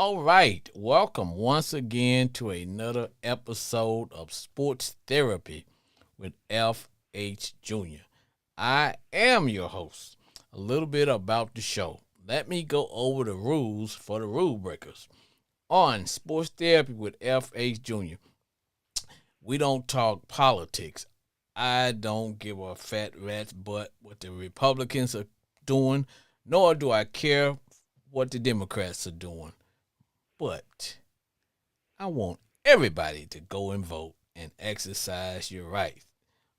All right. Welcome once again to another episode of Sports Therapy with F.H. Jr. I am your host. A little bit about the show. Let me go over the rules for the rule breakers. On Sports Therapy with F.H. Jr., we don't talk politics. I don't give a fat rat's butt what the Republicans are doing, nor do I care what the Democrats are doing. But I want everybody to go and vote and exercise your rights.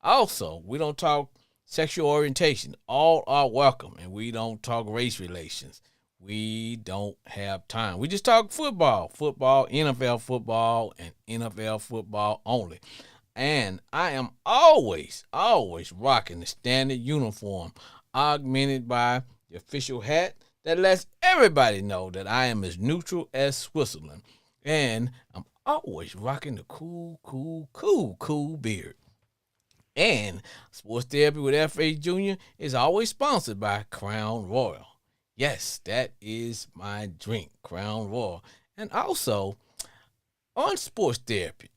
Also, we don't talk sexual orientation. All are welcome, and we don't talk race relations. We don't have time. We just talk football, NFL football, and NFL football only. And I am always rocking the standard uniform, augmented by the official hat that lets everybody know that I am as neutral as Switzerland. And I'm always rocking the cool beard. And Sports Therapy with F.A. Jr. is always sponsored by Crown Royal. Yes, that is my drink, Crown Royal. And also, on Sports Therapy,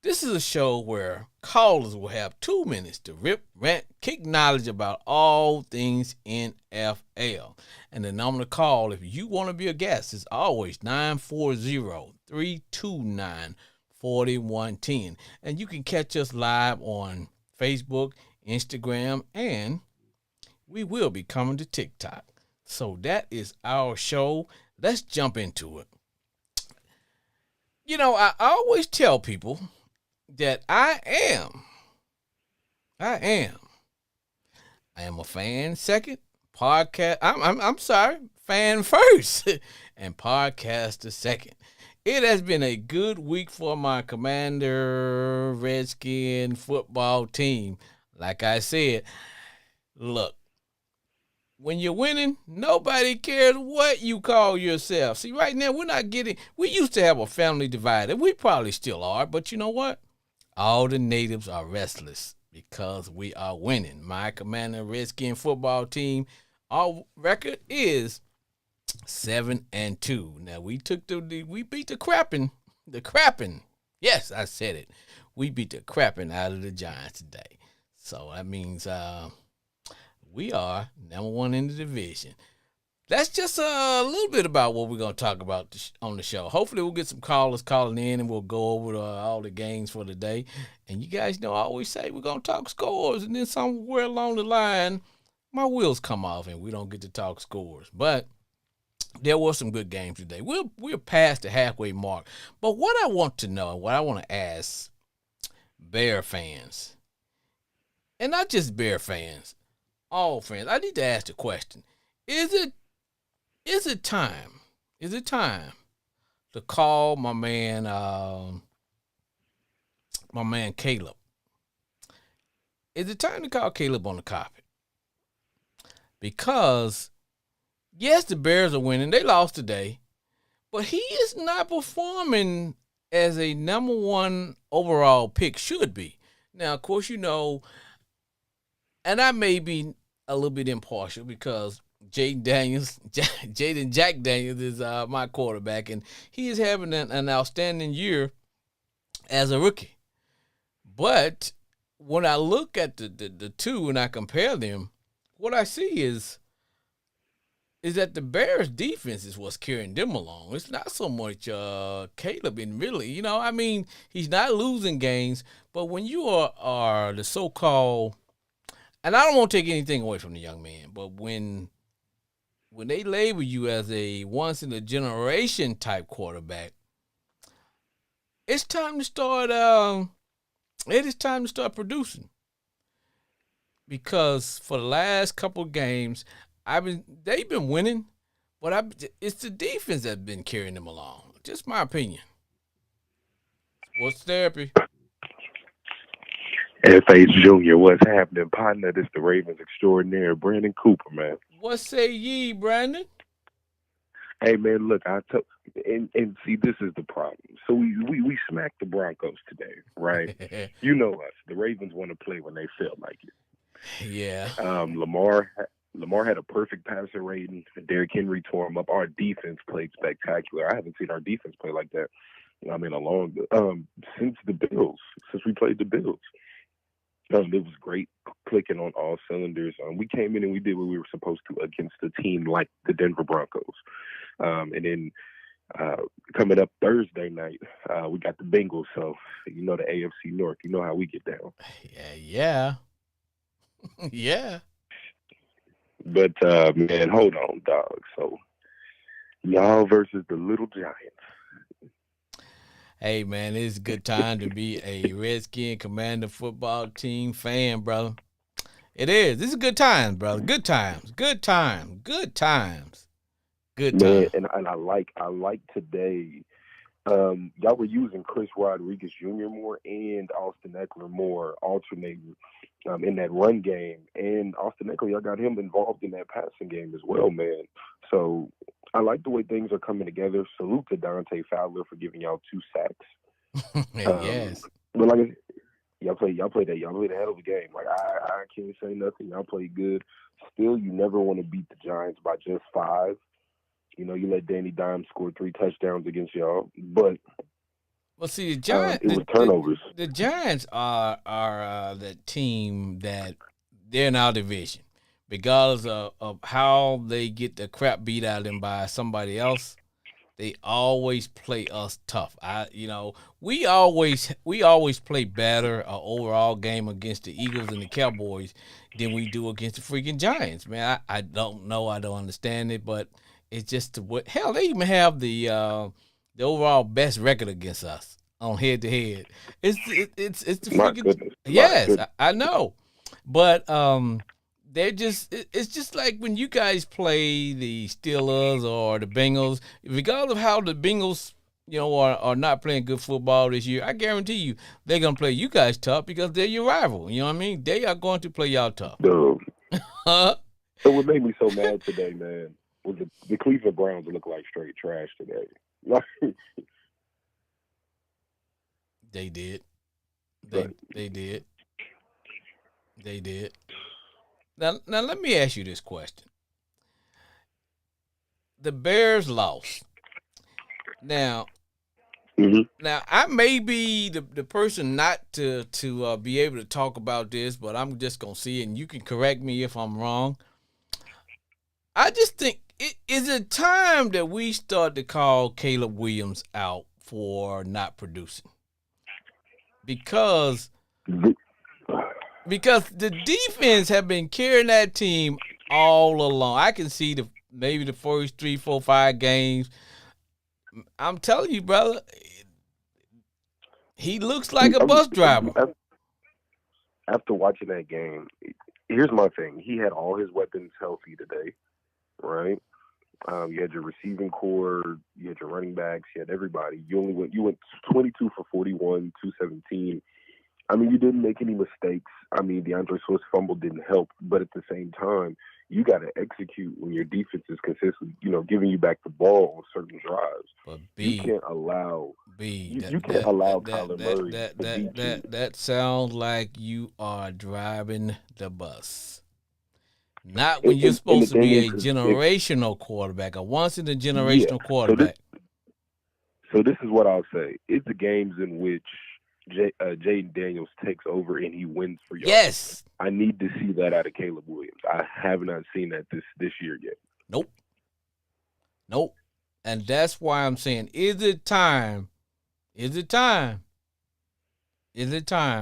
this is a show where callers will have 2 minutes to rip, rant, kick knowledge about all things NFL. And the number to call if you want to be a guest is always 940-329-4110. And you can catch us live on Facebook, Instagram, and we will be coming to TikTok. So that is our show. Let's jump into it. You know, I always tell people that I am a fan second, podcast. I'm sorry, fan first, and podcaster second. It has been a good week for my Commander Redskin football team. Like I said, look, when you're winning, nobody cares what you call yourself. See, right now we used to have a family divide, and we probably still are, but you know what? All the natives are restless because we are winning. My Commander Redskin football team, our record is 7-2. Now we beat the crapping. Yes, I said it. We beat the crapping out of the Giants today. So that means we are number one in the division. That's just a little bit about what we're going to talk about on the show. Hopefully we'll get some callers calling in and we'll go over all the games for the day. And you guys know I always say we're going to talk scores, and then somewhere along the line, my wheels come off and we don't get to talk scores. But there were some good games today. We're past the halfway mark. But what I want to know, what I want to ask Bear fans, and not just Bear fans, all fans, I need to ask the question, Is it time to call my man Caleb? Is it time to call Caleb on the carpet? Because yes, the Bears are winning. They lost today, but he is not performing as a number one overall pick should be. Now, of course, you know, and I may be a little bit impartial because Jaden Jack Daniels is my quarterback, and he is having an outstanding year as a rookie. But when I look at the two and I compare them, what I see is that the Bears' defense is what's carrying them along. It's not so much Caleb, and really, you know, I mean, he's not losing games, but when you are the so-called, and I don't want to take anything away from the young man, but when they label you as a once-in-a-generation type quarterback, it's time to start. It is time to start producing, because for the last couple of games, they've been winning, but it's the defense that's been carrying them along. Just my opinion. Sports Therapy. F.H. Jr., what's happening, partner? This the Ravens extraordinaire, Brandon Cooper, man. What say ye, Brandon? Hey, man, look, and see, this is the problem. So we smacked the Broncos today, right? You know us. The Ravens want to play when they feel like it. Yeah. Lamar Lamar had a perfect passer rating. Derrick Henry tore him up. Our defense played spectacular. I haven't seen our defense play like that. I mean, since the Bills, since we played the Bills. It was great, clicking on all cylinders. We came in and we did what we were supposed to against a team like the Denver Broncos. And then coming up Thursday night, we got the Bengals. So, you know, the AFC North, you know how we get down. Yeah. Yeah. But, man, hold on, dog. So, y'all versus the Little Giants. Hey, man, it's a good time to be a Redskin Commander football team fan, brother. It is. This is good times, brother. Good times. Good times. Good times. Good times. Man, and I like today. Y'all were using Chris Rodriguez Jr. more and Austin Eckler more, alternating in that run game. And Austin Eckler, y'all got him involved in that passing game as well, man. So I like the way things are coming together. Salute to Dante Fowler for giving y'all 2 sacks. Yes. But like I said, y'all played a hell of a game. Like I can't say nothing. Y'all played good. Still, you never want to beat the Giants by just 5. You know, you let Danny Dimes score 3 touchdowns against y'all, but well, see, the Giants, it was turnovers. The Giants are the team that they're in our division, regardless of how they get the crap beat out of them by somebody else. They always play us tough. We always play better overall game against the Eagles and the Cowboys than we do against the freaking Giants. Man, I don't know. I don't understand it, but it's just what hell. They even have the overall best record against us on head to head. It's the freaking yes. I know, but it's just like when you guys play the Steelers or the Bengals, regardless of how the Bengals, are not playing good football this year, I guarantee you they're going to play you guys tough because they're your rival. You know what I mean? They are going to play y'all tough. Dude. So what made me so mad today, man, was the Cleveland Browns look like straight trash today. They did. They did. They did. Now let me ask you this question. The Bears lost. Now, Now I may be the person not to be able to talk about this, but I'm just gonna see it, and you can correct me if I'm wrong. I just think is it time that we start to call Caleb Williams out for not producing because the defense have been carrying that team all along. I can see maybe the first 3, 4, 5 games. I'm telling you, brother, he looks like a bus driver. After watching that game, here's my thing. He had all his weapons healthy today, right? You had your receiving core, you had your running backs, you had everybody. You went 22 for 41, 217. I mean, you didn't make any mistakes. I mean, DeAndre Swift's fumble didn't help, but at the same time, you got to execute when your defense is consistently, giving you back the ball on certain drives. But you can't allow Kyler Murray to beat you. That sounds like you are driving the bus. Not when you're supposed to be a generational quarterback, a once-in-a-generational quarterback. So this is what I'll say. It's the games in which Jaden Daniels takes over and he wins for y'all. Yes. I need to see that out of Caleb Williams. I have not seen that this year yet. Nope. And that's why I'm saying, is it time,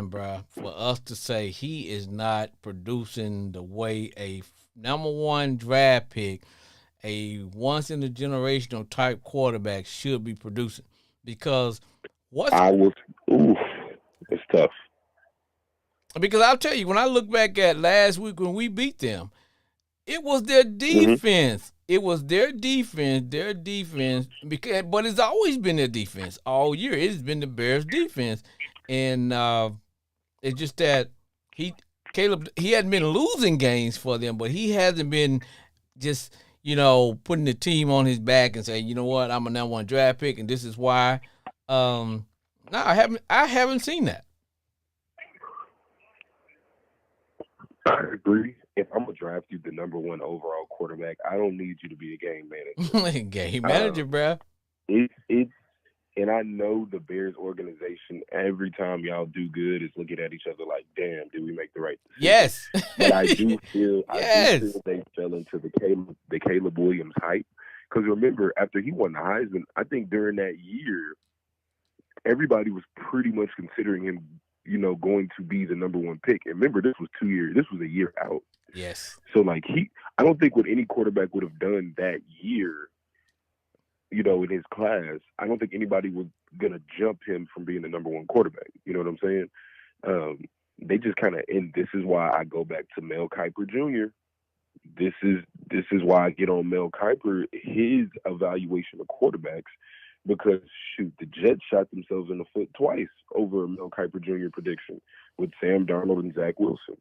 bro, for us to say he is not producing the way a number 1 draft pick, a once-in-a-generational type quarterback should be producing? Because it's tough. Because I'll tell you, when I look back at last week when we beat them, it was their defense. Mm-hmm. It was their defense. But it's always been their defense all year. It's been the Bears' defense, and it's just that Caleb hadn't been losing games for them, but he hasn't been just putting the team on his back and saying, you know what, I'm a number 1 draft pick, and this is why. No, I haven't seen that. I agree. if I'm gonna draft you the number one overall quarterback, I don't need you to be a game manager. Game manager, bro. It's and I know the Bears organization. Every time y'all do good, is looking at each other like, "Damn, did we make the right decision?" Yes. But I do Yes. feel they fell into the Caleb Williams hype. Because remember, after he won the Heisman, I think during that year, everybody was pretty much considering him, going to be the number one pick. And remember, this was 2 years. This was a year out. Yes. So like I don't think what any quarterback would have done that year, in his class, I don't think anybody was gonna jump him from being the number one quarterback. You know what I'm saying? They just kind of, and this is why I go back to Mel Kiper Jr. This is why I get on Mel Kiper, his evaluation of quarterbacks, because shoot, the Jets shot themselves in the foot twice over a Mel Kiper Jr. prediction with Sam Darnold and Zach Wilson.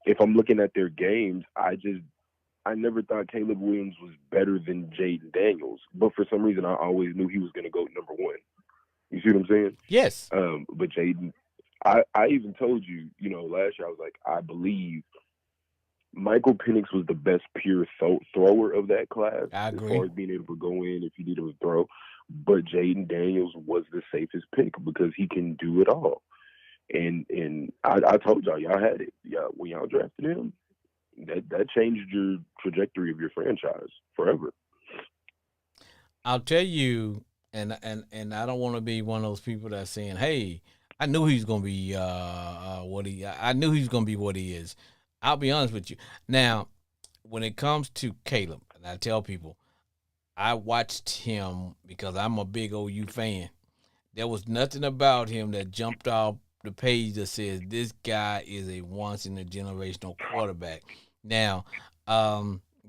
If I'm looking at their games, I never thought Caleb Williams was better than Jaden Daniels, but for some reason I always knew he was going to go number one. You see what I'm saying? Yes. But Jaden, I even told you, last year I was like, I believe Michael Penix was the best pure thrower of that class. I agree. As far as being able to go in if he needed to throw. But Jaden Daniels was the safest pick because he can do it all. And I told y'all had it. Yeah, when y'all drafted him, that changed your trajectory of your franchise forever. I'll tell you, and I don't want to be one of those people that's saying, "Hey, I knew he's gonna be I knew he's gonna be what he is." I'll be honest with you. Now, when it comes to Caleb, and I tell people, I watched him because I'm a big OU fan. There was nothing about him that jumped off the page that says this guy is a once in a generational quarterback. Now,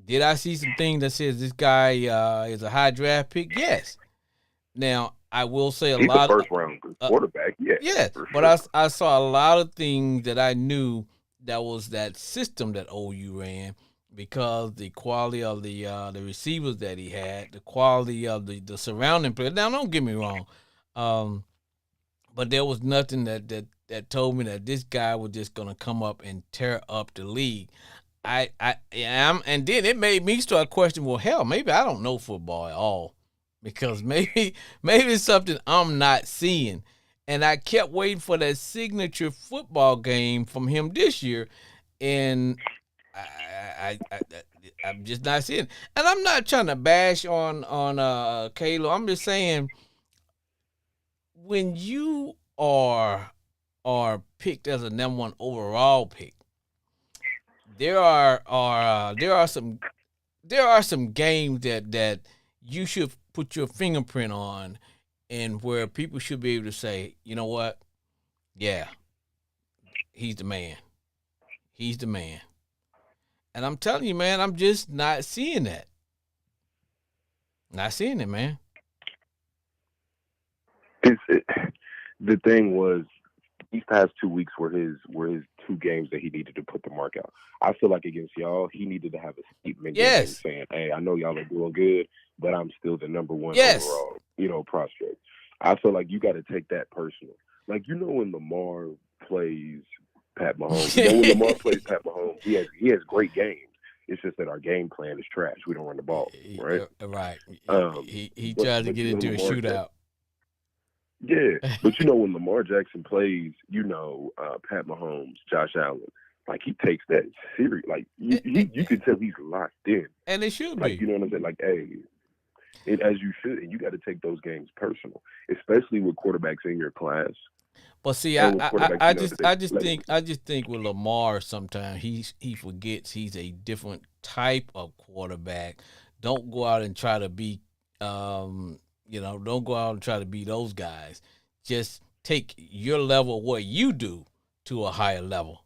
did I see some things that says this guy is a high draft pick? Yes. Now, I will say He's lot a first round quarterback. Yeah, for but sure. I saw a lot of things that I knew that was that system that OU ran because the quality of the receivers that he had, the quality of the surrounding players. Now, don't get me wrong, but there was nothing that told me that this guy was just gonna come up and tear up the league. I am, and then it made me start questioning. Well, hell, maybe I don't know football at all because maybe it's something I'm not seeing. And I kept waiting for that signature football game from him this year, and I'm just not seeing it. And I'm not trying to bash on Caleb. I'm just saying when you are picked as a number one overall pick, there are some games that you should put your fingerprint on, and where people should be able to say, you know what, yeah, he's the man. He's the man. And I'm telling you, man, I'm just not seeing that. Not seeing it, man. The thing was, these past 2 weeks were his 2 games that he needed to put the mark out. I feel like against y'all, he needed to have a statement game saying, "Hey, I know y'all are doing good, but I'm still the number one overall, prospect." I feel like you got to take that personal. Like when Lamar plays Pat Mahomes, when Lamar plays Pat Mahomes, he has great games. It's just that our game plan is trash. We don't run the ball, right? Right. He tried to get into a shootout. Yeah, but when Lamar Jackson plays, Pat Mahomes, Josh Allen, like he takes that serious. Like you can tell he's locked in, and it should be. You know what I'm saying? Like, hey, as you should, and you got to take those games personal, especially with quarterbacks in your class. But see, I just think with Lamar sometimes he forgets he's a different type of quarterback. Don't go out and try to be don't go out and try to be those guys. Just take your level, what you do, to a higher level.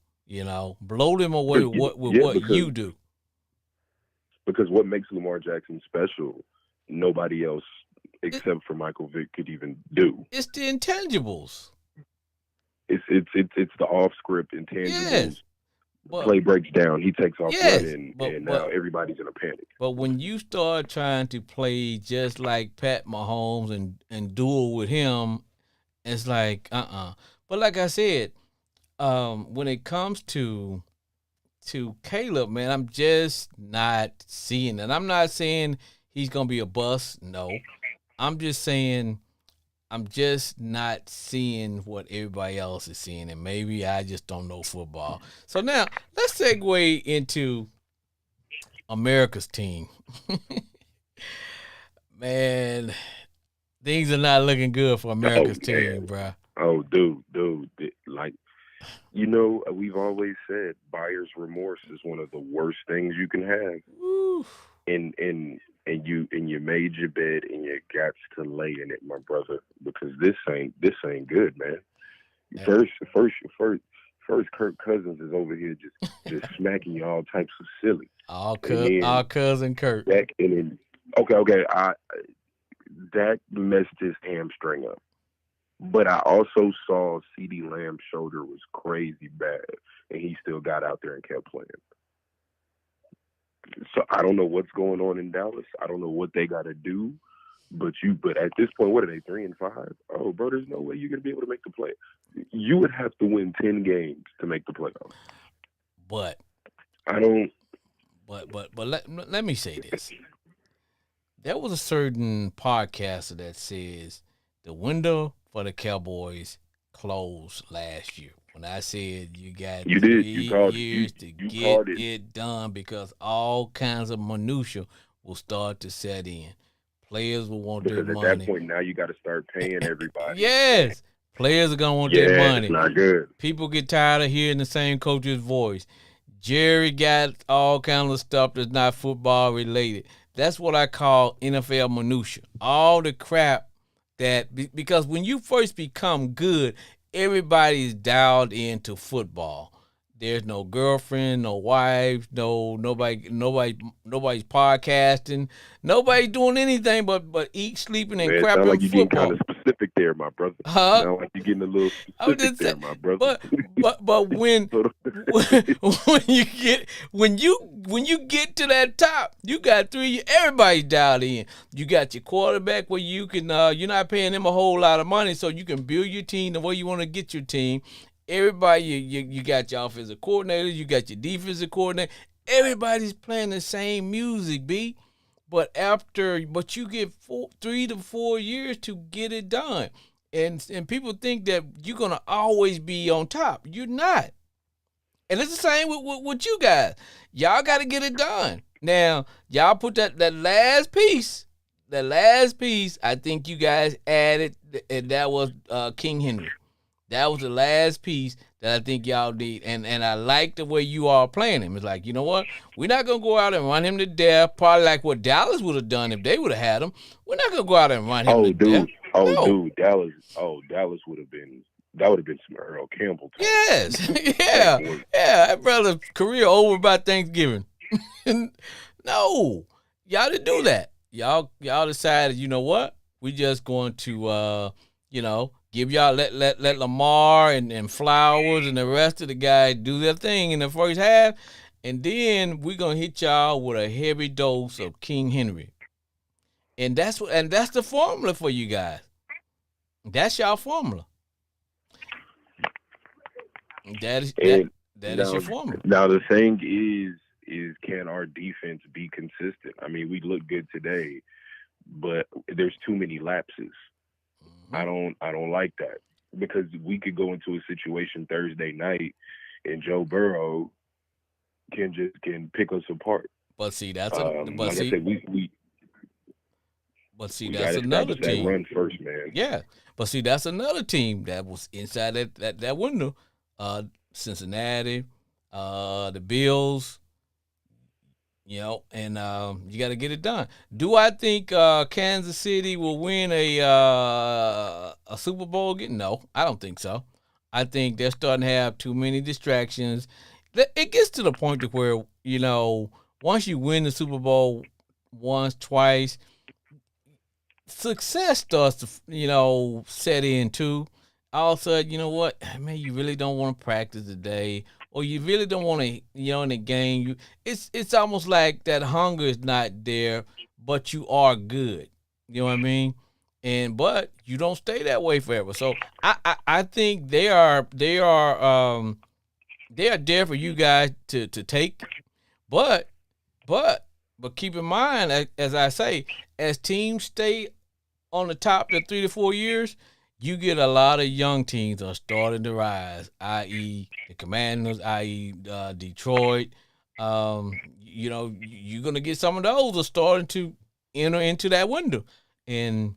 Blow them away with what you do. Because what makes Lamar Jackson special, nobody else except for Michael Vick could even do. It's the intangibles. It's the off script intangibles. Yes. Play breaks down. He takes off running, and now everybody's in a panic. But when you start trying to play just like Pat Mahomes and duel with him, it's like But like I said, when it comes to to Caleb, man, I'm just not seeing it. I'm not saying he's gonna be a bust. No, I'm just saying I'm just not seeing what everybody else is seeing, and maybe I just don't know football. So now let's segue into America's team. Man, things are not looking good for Oh America's team, man. bruh. Oh, dude. Like, we've always said buyer's remorse is one of the worst things you can have. Woo. And you made your bed and you got to lay in it, my brother, because this ain't good, man. Yeah. First, Kirk Cousins is over here just smacking you all types of silly, and Our then cousin Kurt. okay, that messed his hamstring up. But I also saw CeeDee Lamb's shoulder was crazy bad, and he still got out there and kept playing. So I don't know what's going on in Dallas. I don't know what they got to do. But at this point, what are they, 3-5? Oh, bro, there's no way you're gonna be able to make the play. You would have to win 10 games to make the playoffs. But I don't. but let me say this. There was a certain podcaster that says the window for the Cowboys closed last year. When I said you got You did. 3 years to You get called it. it done because all kinds of minutia will start to set in. Players will want their Because at money. that point, now you got to start paying everybody. Yes. Players are going to want Yeah, their money. it's not good. People get tired of hearing the same coach's voice. Jerry got all kinds of stuff that's not football related. That's what I call NFL minutia. All the crap because when you first become good, everybody's dialed into football. There's no girlfriend, no wife, nobody's podcasting, nobody's doing anything but eat, sleeping, and Man, it crapping sounds like you're getting football. kind of specific there, my brother. Huh? Sound like you're getting a little specific there, my brother. But when when you get to that top, you got everybody's dialed in. You got your quarterback where you can you're not paying him a whole lot of money, so you can build your team the way you want to get your team. Everybody, you got your offensive coordinators, you got your defensive coordinator. Everybody's playing the same music, B. But you get 3 to 4 years to get it done. And people think that you're gonna always be on top. You're not. And it's the same with you guys. Y'all got to get it done. Now, y'all put that last piece. The last piece, I think you guys added, and that was King Henry. That was the last piece that I think y'all need. And I like the way you all playing him. It's like, you know what? We're not going to go out and run him to death, probably like what Dallas would have done if they would have had him. We're not going to go out and run him to death. Dude, Dallas would have been, that would have been some Earl Campbell time. Yes. Yeah. That brother's career over by Thanksgiving. No. Y'all didn't do that. Y'all decided, you know what? We just going to give y'all let Lamar and Flowers and the rest of the guys do their thing in the first half, and then we're gonna hit y'all with a heavy dose of King Henry. And that's the formula for you guys. That's y'all formula. That is your formula. Now the thing is can our defense be consistent? I mean, we look good today, but there's too many lapses. I don't like that, because we could go into a situation Thursday night and Joe Burrow can pick us apart. But see, that's that's another team. That run first, man. Yeah, but see, that's another team that was inside that window. Cincinnati, the Bills. And you got to get it done. Do I think Kansas City will win a Super Bowl again? No, I don't think so. I think they're starting to have too many distractions. It gets to the point to where, once you win the Super Bowl once, twice, success starts to, set in too. All of a sudden, you know what? Man, you really don't want to practice today. Or you really don't want to, in the game. It's almost like that hunger is not there, but you are good. You know what I mean? But you don't stay that way forever. So I think they are they are there for you guys to take. But but keep in mind, as I say, as teams stay on the top the 3 to 4 years, you get a lot of young teams that are starting to rise, i.e. the Commanders, i.e. Detroit. You're gonna get some of those are starting to enter into that window, and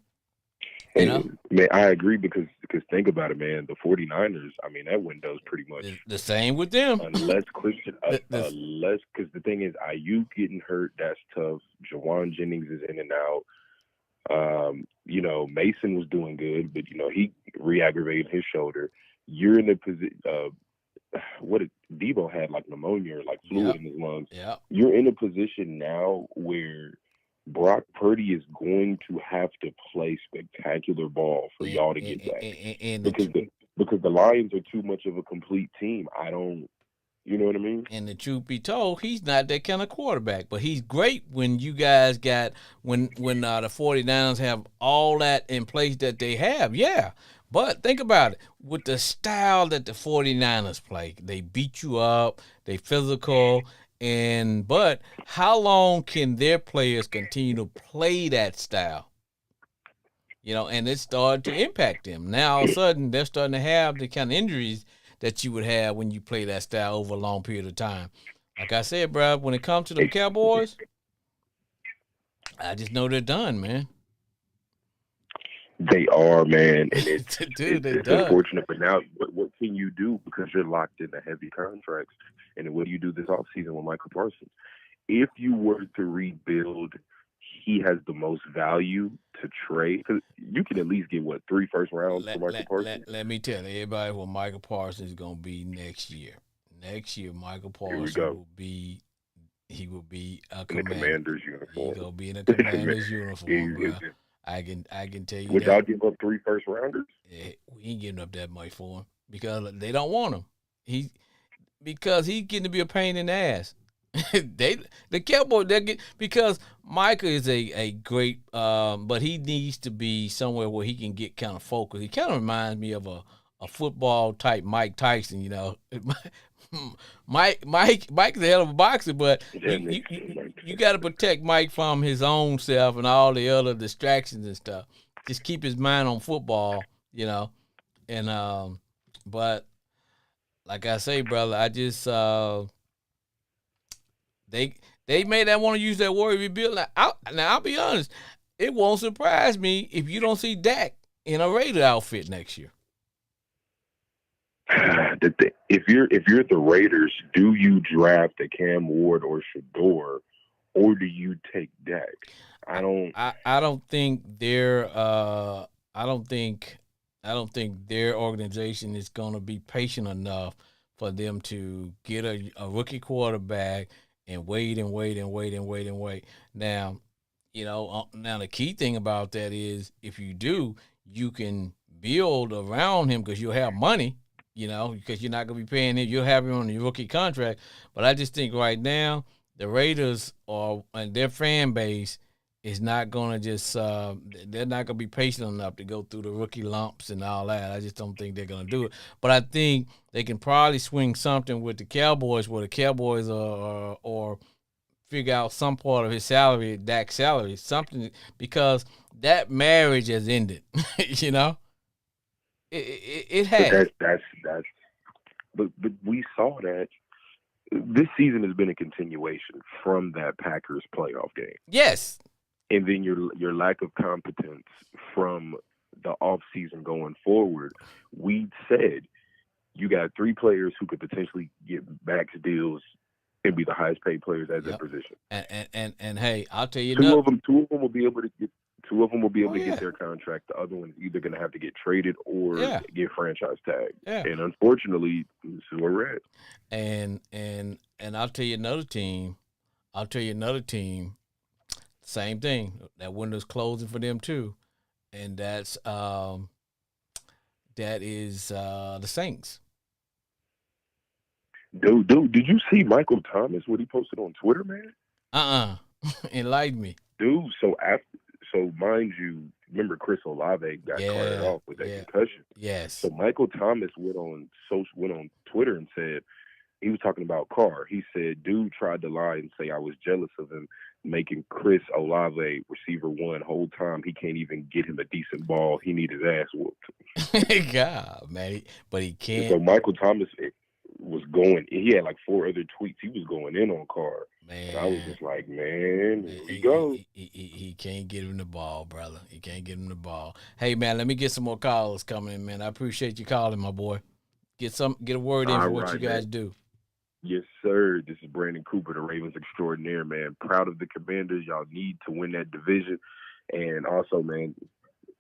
you know And man, I agree because think about it, man. The 49ers, I mean, that window's pretty much the same with them. unless Christian, The unless because the thing is, Ayuk getting hurt, that's tough. Jawan Jennings is in and out. Mason was doing good, but he re-aggravated his shoulder. You're in a position. What Debo had like pneumonia or like fluid Yep. in his lungs. Yep. You're in a position now where Brock Purdy is going to have to play spectacular ball for y'all to get back because the Lions are too much of a complete team. I don't, you know what I mean? And the truth be told, he's not that kind of quarterback. But he's great when you guys got when the 49ers have all that in place that they have. Yeah. But think about it. With the style that the 49ers play, they beat you up, they physical, but how long can their players continue to play that style? And it started to impact them. Now all of a sudden they're starting to have the kind of injuries that you would have when you play that style over a long period of time. Like I said, bro, when it comes to the Cowboys, I just know they're done, man. They are, man. And it's done. unfortunate, but now what can you do because you're locked into heavy contracts? And what do you do this offseason with Michael Parsons? If you were to rebuild, he has the most value to trade. Cause you can at least get, 3 first rounds for Michael Parsons? Let me tell everybody what Michael Parsons is going to be next year. Next year, Michael Parsons will be a in the Commander's uniform. He's going to be in a Commander's uniform, bro. I can tell you would y'all give up 3 first rounders? Yeah, we ain't giving up that much for him because they don't want him. Because he's getting to be a pain in the ass. The Cowboys because Micah is a great but he needs to be somewhere where he can get kind of focused. He kind of reminds me of a football type Mike Tyson, Mike's a hell of a boxer, but you got to protect Mike from his own self and all the other distractions and stuff. Just keep his mind on football, and but like I say, brother, I just they may not want to use that word rebuild. Now I'll be honest, it won't surprise me if you don't see Dak in a Raider outfit next year. If you're the Raiders, do you draft a Cam Ward or Shador, or do you take Dak? I don't think their organization is going to be patient enough for them to get a rookie quarterback and wait. Now, now the key thing about that is if you do, you can build around him because you'll have money, because you're not going to be paying him. You'll have him on your rookie contract. But I just think right now the Raiders and their fan base is not going to just they're not going to be patient enough to go through the rookie lumps and all that. I just don't think they're going to do it. But I think they can probably swing something with the Cowboys where the Cowboys are or figure out some part of his salary, Dak's salary, something, because that marriage has ended, It has. But we saw that this season has been a continuation from that Packers playoff game. Yes. And then your lack of competence from the offseason going forward. We said you got 3 players who could potentially get max deals and be the highest paid players at their position. And hey, I'll tell you, two of them will be able to get. 2 of them will be able to get their contract. The other one is either going to have to get traded or get franchise tagged. Yeah. And unfortunately, this is where we're at. And I'll tell you another team. Same thing. That window's closing for them too, and that is the Saints. Dude, did you see Michael Thomas? What he posted on Twitter, man? Enlighten me, dude. So mind you, remember Chris Olave got carted off with that concussion. Yes. So Michael Thomas went on Twitter and said, he was talking about Carr. He said, dude tried to lie and say I was jealous of him making Chris Olave receiver one whole time. He can't even get him a decent ball. He need his ass whooped. God, man, but he And can't. so Michael Thomas was going. He had like 4 other tweets. He was going in on Carr, and I was Man, just like, man, man, here we go. he can't get him the ball, brother. He can't get him the ball. Hey, man, let me get some more callers coming in, man. I appreciate you calling, my boy. Get a word in All for what you right, man. guys do. Yes, sir. This is Brandon Cooper, the Ravens extraordinaire, man. Proud of the Commanders. Y'all need to win that division. And also, man,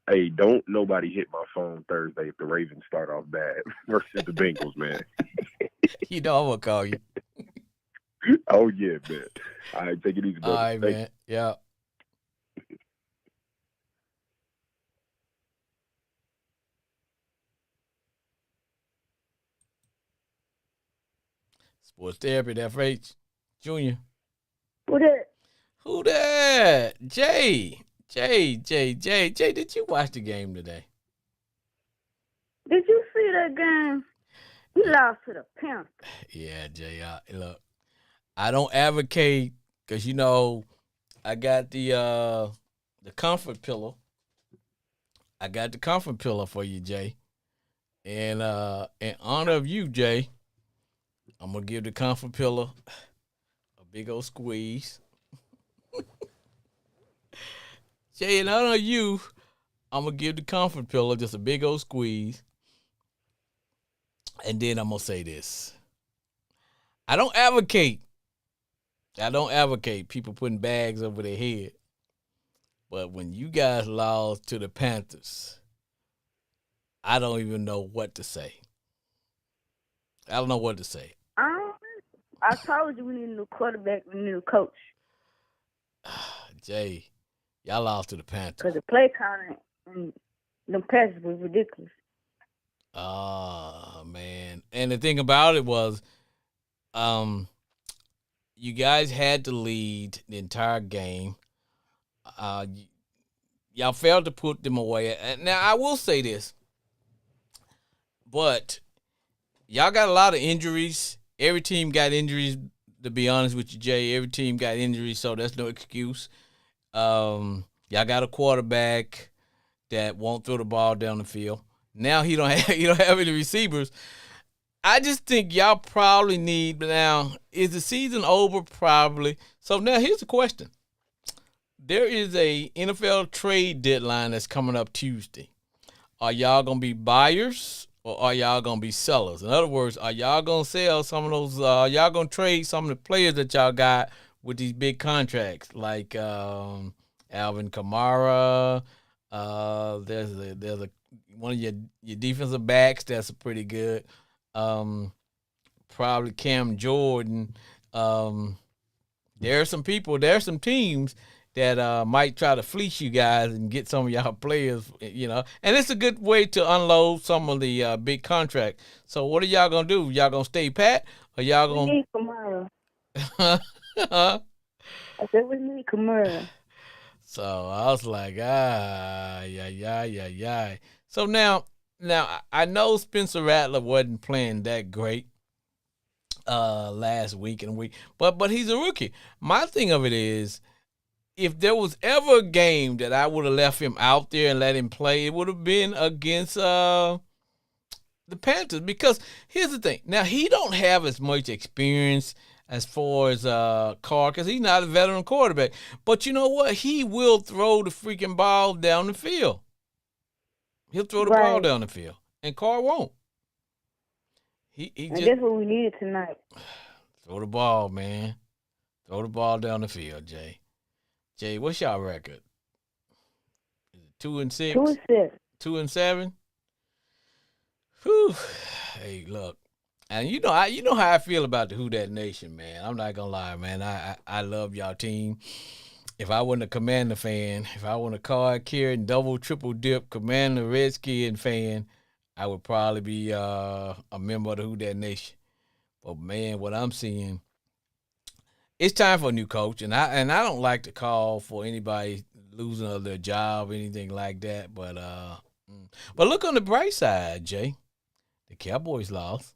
hey, don't nobody hit my phone Thursday if the Ravens start off bad versus the Bengals, man. You know I'm gonna call you. Oh, yeah, man. All right, take it easy, All brother. right, man. Yeah. Sports therapy, FH Junior. Who that? Who that? Jay. Jay, did you watch the game today? Did you see that game? We lost to the Panthers. Yeah, Jay. Look, I don't advocate because I got the comfort pillow. I got the comfort pillow for you, Jay. And in honor of you, Jay, I'm gonna give the comfort pillow a big old squeeze. Jay, in honor of you, I'm gonna give the comfort pillow just a big old squeeze. And then I'm gonna say this. I don't advocate people putting bags over their head. But when you guys lost to the Panthers, I don't even know what to say. I don't know what to say. I told you we need a new quarterback, we need a new coach. Jay, y'all lost to the Panthers. Because the play counting and them passes was ridiculous. Oh, man. And the thing about it was, you guys had to lead the entire game. Y'all failed to put them away. Now, I will say this, but y'all got a lot of injuries. Every team got injuries, to be honest with you, Jay. Every team got injuries, so that's no excuse. Y'all got a quarterback that won't throw the ball down the field. Now he don't have any receivers. I just think y'all probably need now. Is the season over? Probably. So now here's the question. There is a NFL trade deadline that's coming up Tuesday. Are y'all gonna be buyers or are y'all gonna be sellers? In other words, are y'all gonna sell some of those? Y'all gonna trade some of the players that y'all got with these big contracts, like Alvin Kamara. There's a one of your defensive backs that's pretty good. Probably Cam Jordan. There are some teams that might try to fleece you guys and get some of y'all players, and it's a good way to unload some of the big contracts. So what are y'all gonna do? Y'all gonna stay pat, or y'all We gonna? need Kamara. I said we need Kamara. So I was like, yeah. So now I know Spencer Rattler wasn't playing that great last week and week, but he's a rookie. My thing of it is, if there was ever a game that I would have left him out there and let him play, it would have been against the Panthers. Because here's the thing. Now, he don't have as much experience as far as Carr, because he's not a veteran quarterback. But you know what? He will throw the freaking ball down the field. He'll throw the ball down the field. And Carr won't. And that's what we needed tonight. Throw the ball, man. Throw the ball down the field, Jay. Jay, what's y'all record? Is it 2-6? 2-6. 2-7. Whew. Hey, look, and you know how I feel about the Who Dat Nation, man. I'm not gonna lie, man. I love y'all team. If I wasn't a Commander fan, if I wasn't a card carrying double triple dip Commander Redskin fan, I would probably be a member of the Who Dat Nation. But man, what I'm seeing. It's time for a new coach, and I don't like to call for anybody losing of their job or anything like that. But look on the bright side, Jay. The Cowboys lost.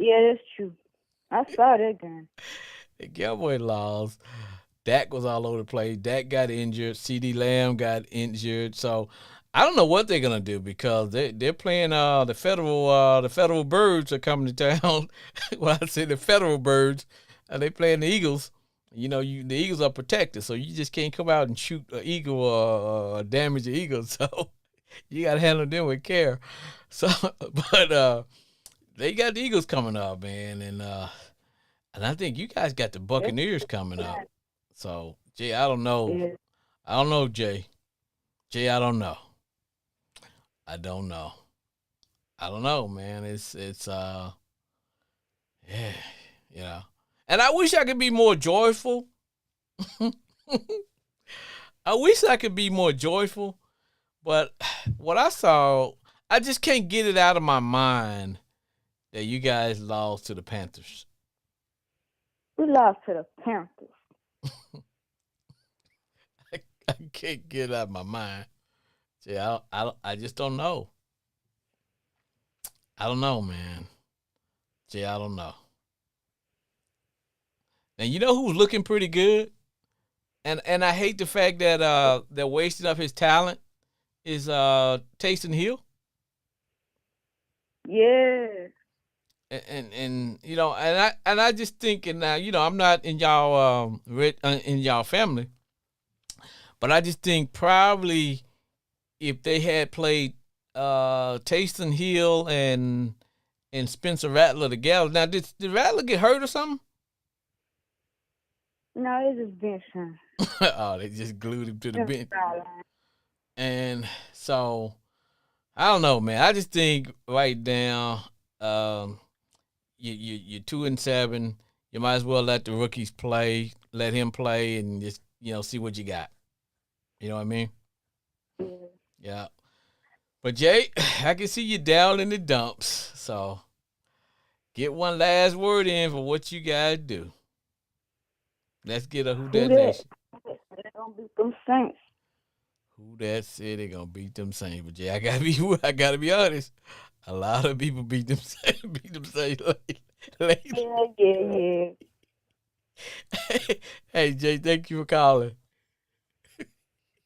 Yeah, that's true. I saw that game. The Cowboys lost. Dak was all over the place. Dak got injured. CD Lamb got injured. So I don't know what they're gonna do because they're playing the federal birds are coming to town. Well, I say the federal birds, they playing the Eagles. You know, the Eagles are protected, so you just can't come out and shoot an eagle or damage the eagle. So you got to handle them with care. So, but they got the Eagles coming up, man, and I think you guys got the Buccaneers coming up. So, Jay, I don't know. Yeah. I don't know, Jay. Jay, I don't know. I don't know. I don't know, man. It's yeah, you know. And I wish I could be more joyful. I wish I could be more joyful, but what I saw, I just can't get it out of my mind that you guys lost to the Panthers. We lost to the Panthers. I can't get it out of my mind. See, I just don't know. I don't know, man. See, I don't know. And you know who's looking pretty good? And I hate the fact that they're wasting up his talent is Taysom Hill. Yeah. And you know, and I just thinking now, you know, I'm not in y'all in y'all family, but I just think probably if they had played Taysom Hill and Spencer Rattler together. Now, did Rattler get hurt or something? No, it's just bench him. Oh, they just glued him to the bench. And so I don't know, man. I just think right now, you're 2-7. You might as well let the rookies play, let him play, and just see what you got. You know what I mean? Yeah. But Jay, I can see you down in the dumps. So get one last word in for what you guys do. Let's get a Who That Nation. They're gonna beat them Saints. Who that said they're gonna beat them Saints? But Jay, I gotta be honest. A lot of people beat them Saints lately. Yeah. Hey Jay, thank you for calling.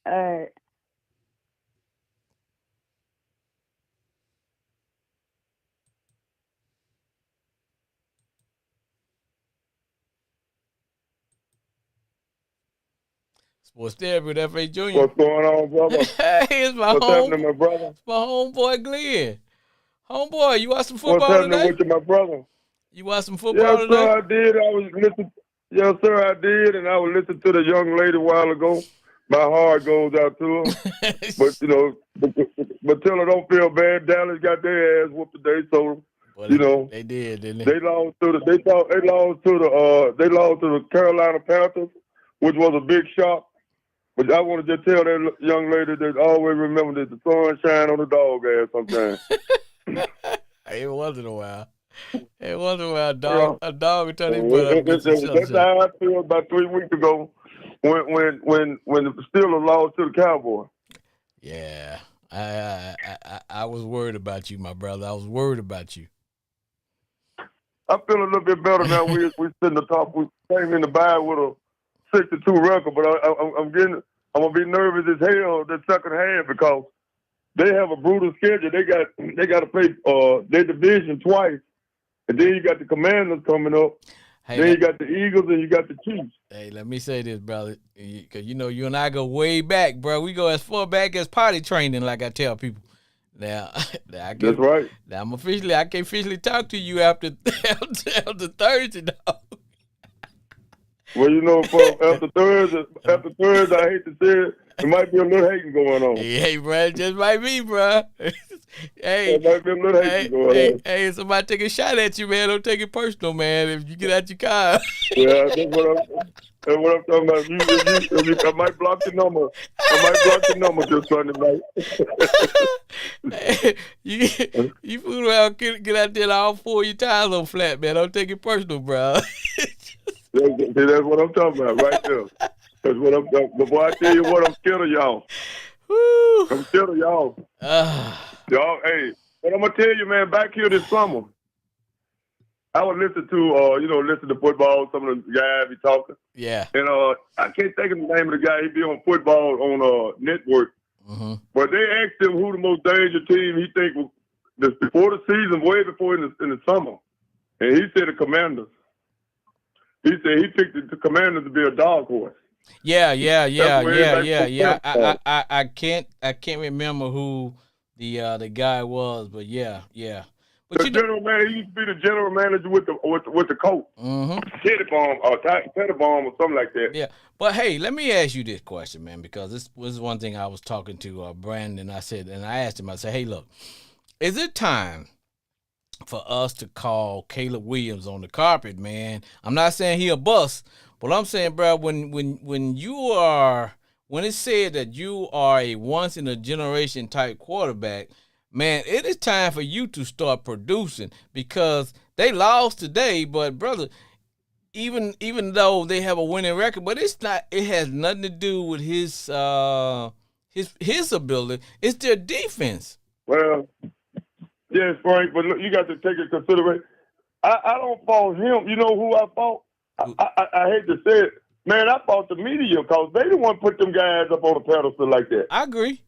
All right. Sports Therapy with F.A. Jr. What's going on, brother? Hey, it's my What's happening, my brother? It's my homeboy Glenn. Homeboy, you watch some football What's happening today? with you, my brother? You watch some football Yes, today? sir, I did. I was listening. Yes, sir, I did, and I was listening to the young lady a while ago. My heart goes out to her. But but tell her don't feel bad. Dallas got their ass whooped today, so well, they did, didn't they? They lost to the Carolina Panthers, which was a big shock. But I want to just tell that young lady that always remember that the sun shine on the dog ass sometimes. It wasn't a while. It wasn't a while. A dog would turn his butt up. That's how I feel about 3 weeks ago when the Steelers lost to the Cowboys. Yeah, I was worried about you, my brother. I was worried about you. I feel a little bit better now. We sitting the top. We came in the bye with a 62 record, but I'm gonna be nervous as hell the second half because they have a brutal schedule. They got to play their division twice, and then you got the Commanders coming up. Hey, then you got the Eagles and you got the Chiefs. Hey, let me say this, brother, because you and I go way back, bro. We go as far back as potty training, like I tell people. Now that's right. Now I can officially talk to you after Thursday, dog. Well, after Thursday, I hate to say it, there might be a little hating going on. Hey, bro, it just might be, bro. There might be a little hating going on. Hey, somebody take a shot at you, man. Don't take it personal, man. If you get out your car. Yeah, that's what I'm talking about. I might block the number. Just Sunday night. You fool around, get out there and all 4 of your tires on flat, man. Don't take it personal, bro. That's what I'm talking about right there. That's what I'm talking about. But boy, I tell you what, I'm scared of y'all. Woo. I'm scared of y'all. Y'all, hey, but I'm going to tell you, man, back here this summer, I would listen to listen to football. Some of the guys be talking. Yeah. And I can't think of the name of the guy. He be on football on network. Mm-hmm. But they asked him who the most dangerous team he think was before the season, way before in the summer, and he said the Commanders. He said he picked the Commanders to be a dog horse. Yeah. I can't remember who the guy was, but yeah. But The general manager, he used to be the general manager with the coach. Mm-hmm. Teddybaum or something like that. Yeah, but hey, let me ask you this question, man, because this was one thing I was talking to Brandon. I asked him, I said, hey, look, is it time for us to call Caleb Williams on the carpet, man? I'm not saying he a bust, but I'm saying, bro, when it's said that you are a once in a generation type quarterback, man, it is time for you to start producing, because they lost today, but brother, even though they have a winning record, but it has nothing to do with his ability. It's their defense. Well, yes, Frank, but look, you got to take into consideration. I don't fault him. You know who I fault? I hate to say it. Man, I fault the media, because they the one put them guys up on a pedestal like that. I agree.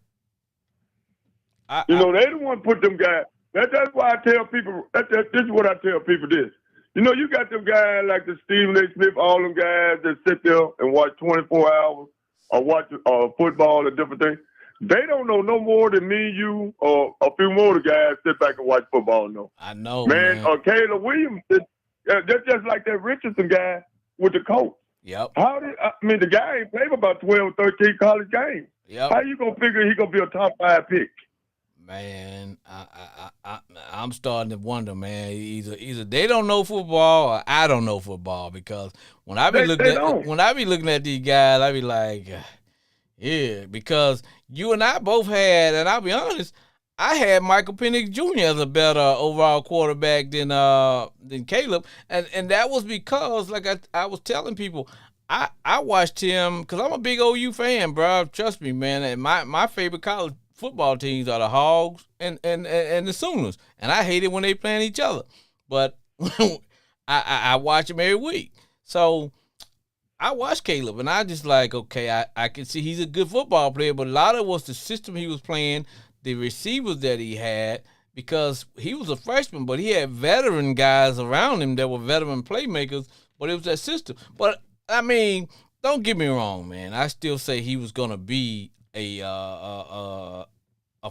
They the one put them guys. That's why I tell people, this is what I tell people this. You got them guys like the Stephen A. Smith, all them guys that sit there and watch 24 hours or watch football and different things. They don't know no more than me, you, or a few more of the guys sit back and watch football. No, I know, man. Caleb Williams, they're just like that Richardson guy with the coach. Yep. The guy ain't played about 12 or 13 college games. Yep. How you gonna figure he gonna be a top 5 pick? Man, I'm starting to wonder, man. Either they don't know football or I don't know football, because when I be looking at these guys, I be like, yeah, because you and I both had, and I'll be honest, I had Michael Penix Jr. as a better overall quarterback than Caleb, and that was because, like I was telling people, I watched him because I'm a big OU fan, bro. Trust me, man. And my favorite college football teams are the Hogs and the Sooners, and I hate it when they playing each other. But I watch them every week, so I watched Caleb, and I just like, okay, I can see he's a good football player, but a lot of it was the system he was playing, the receivers that he had, because he was a freshman, but he had veteran guys around him that were veteran playmakers, but it was that system. But I mean, don't get me wrong, man. I still say he was gonna be a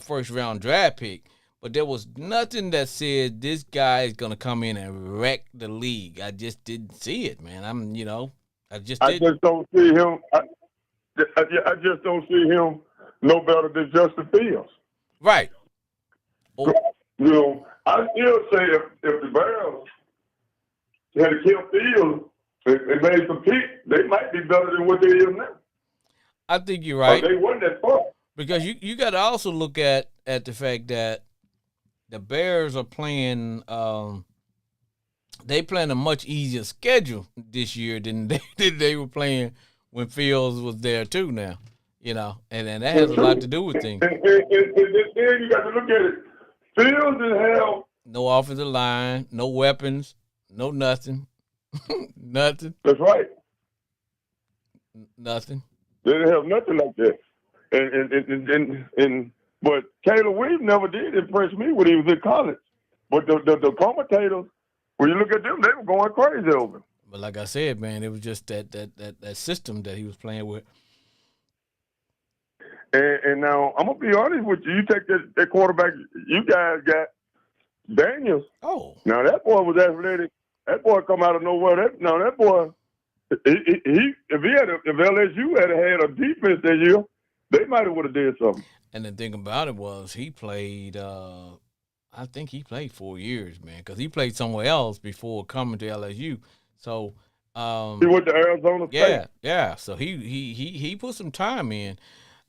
first round draft pick, but there was nothing that said this guy is gonna come in and wreck the league. I just didn't see it, man. I just don't see him. I just don't see him no better than Justin Fields. Right. Oh. I still say if the Bears had to kill Fields and made some picks, they might be better than what they is now. I think you're right. They wasn't that far. Because you got to also look at the fact that the Bears are playing. They playing a much easier schedule this year than they were playing when Fields was there too. Now, and that has a lot to do with things. And then you got to look at it. Fields didn't have no offensive line, no weapons, no nothing, nothing. That's right. Nothing. They didn't have nothing like that. But Caleb Williams never did impress me when he was in college. But the commentators, when you look at them, they were going crazy over him. But like I said, man, it was just that system that he was playing with. And now I'm gonna be honest with you. You take that quarterback you guys got, Daniels. Oh. Now that boy was athletic. That boy come out of nowhere. That boy. If LSU had a defense that year, they might have would have did something. And the thing about it was he played. I think he played 4 years, man, because he played somewhere else before coming to LSU. So he went to Arizona State. Yeah. So he put some time in,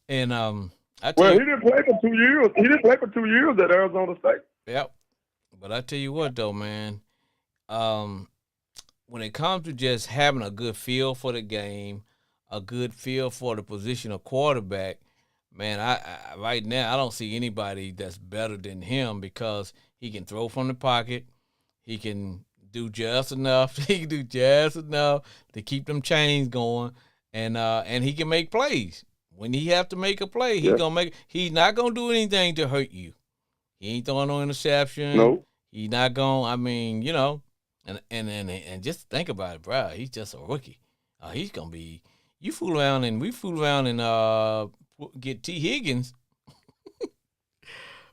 and he didn't play for 2 years. He didn't play for 2 years at Arizona State. Yep. But I tell you what, though, man. When it comes to just having a good feel for the game, a good feel for the position of quarterback, man, I right now I don't see anybody that's better than him, because he can throw from the pocket, he can do just enough. He can do just enough to keep them chains going, and he can make plays. When he have to make a play, he Yeah. gonna make. He's not gonna do anything to hurt you. He ain't throwing no interception. No. He's not gonna. I mean, and just think about it, bro. He's just a rookie. He's gonna be. You fool around and we fool around and get T. Higgins.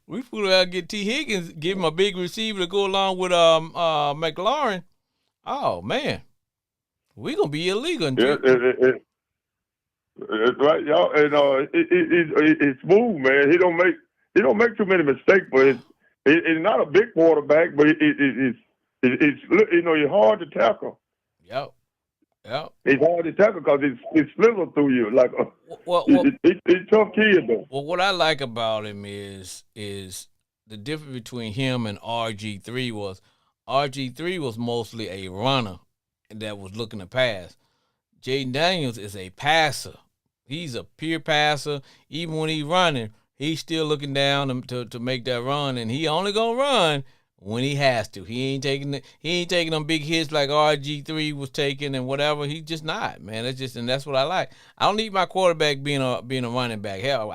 We fool around and get T. Higgins, give him a big receiver to go along with McLaurin. Oh man, we gonna be illegal. Yeah, it's right, y'all. And it's smooth, man. He don't make too many mistakes, but it's not a big quarterback, but it's he's hard to tackle. Yep. It's hard to tackle because it slithers through you like it's tough kid though. Well, what I like about him is the difference between him and RG3 was mostly a runner that was looking to pass. Jaden Daniels is a passer. He's a pure passer. Even when he's running, he's still looking down to make that run, and he only gonna run when he has to. He ain't taking them big hits like RG3 was taking and whatever. He's just not, man. That's what I like. I don't need my quarterback being a running back. Hell,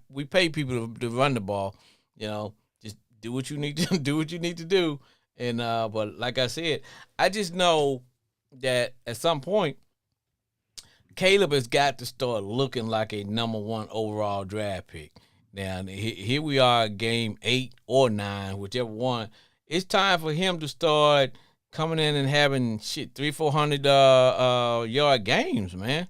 we pay people to run the ball. Just do what you need to do. What you need to do. And but like I said, I just know that at some point, Caleb has got to start looking like a number 1 overall draft pick. Now here we are, game 8 or 9, whichever one. It's time for him to start coming in and having 300-400 yard games, man.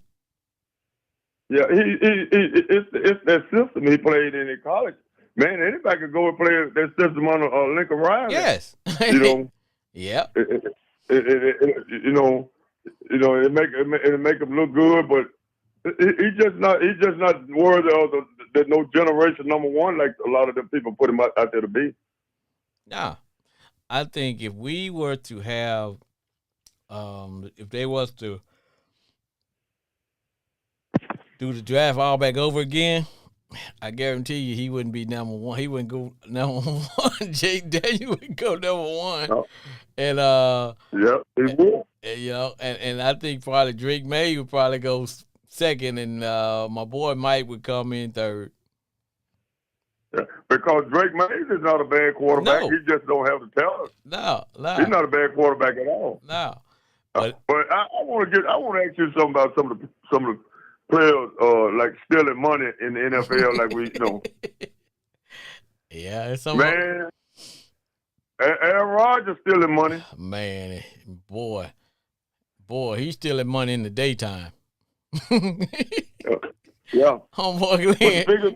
Yeah, it's that system he played in college. Man, anybody could go and play that system on Lincoln Riley. Yes. Yeah. It make him look good, but he's just not worthy of the no generation number 1 like a lot of the people put him out there to be. Nah. I think if we were to have, if they was to do the draft all back over again, I guarantee you he wouldn't be number 1. He wouldn't go number 1. Jake Daniel would go number 1. Oh. And yeah, he would. And I think probably Drake May would probably go second, and my boy Mike would come in third. Yeah, because Drake Mays is not a bad quarterback. No. He just don't have the talent. No. He's not a bad quarterback at all. No. But I want to ask you something about some of the players like stealing money in the NFL, like we. Yeah, it's man. Aaron Rodgers stealing money. Man, boy, he's stealing money in the daytime. Yeah. Homeboy,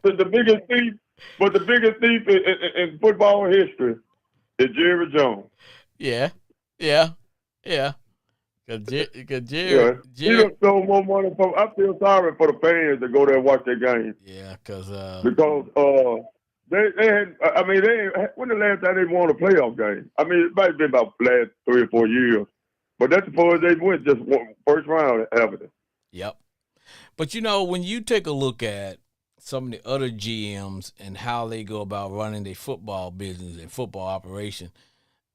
the biggest thief. But the biggest thief in football history is Jerry Jones. Yeah. Because Jerry, he done stole more money from. I feel sorry for the fans that go there and watch their games. Yeah, because they had. I mean, when the last time they won a playoff game? I mean, it might have been about the last 3 or 4 years. But that's as far as they went, just first round having it. Yep. But when you take a look at some of the other GMs and how they go about running their football business and football operation,